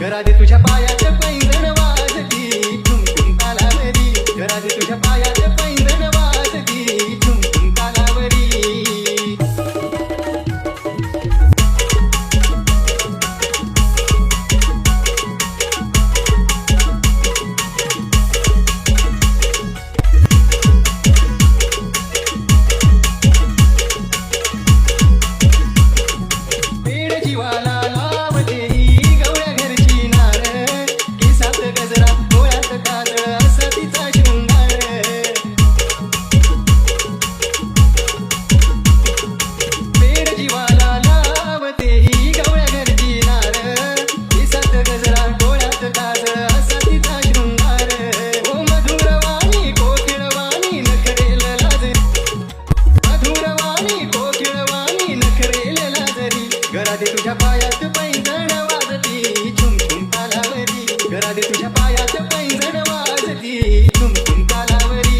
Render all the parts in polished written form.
घरात तुझ्या पायात पैंजण वाजती झुमझुम तालावरी घरात तुझ्या पायात पैंजण वाजती झुमझुम तालावरी घरात तुझ्या पायात पैंजण वाजती झुमझुम तालावरी घरात तुझ्या पायात पैंजण वाजती झुमझुम तालावरी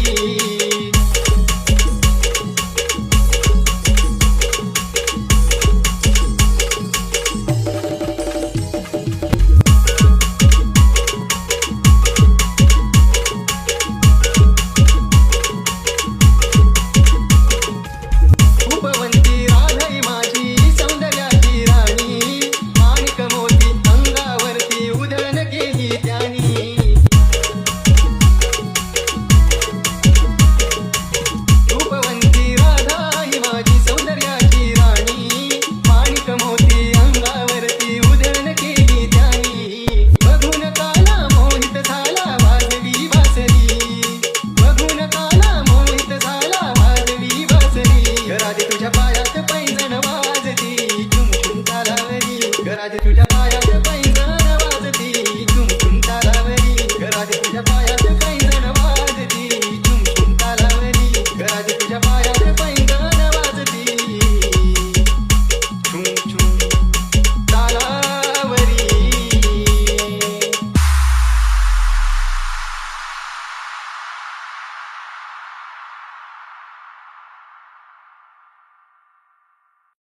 उपवंती राधाई माझी सौंदर्याची राणी माणिक मोती अंगावरती उधळण केली त्यानी उपवंती राधाई माझी सौंदर्याची राणी माणिक मोती अंगावरती उधळण केली त्यानी बघून काला मोहित झाला वाजवी बासरी बघून काला मोहित झाला वाजवी बासरी घरात तुझ्या पायात पैंजण वाजती झुमझुम तालावरी घरात तुझ्या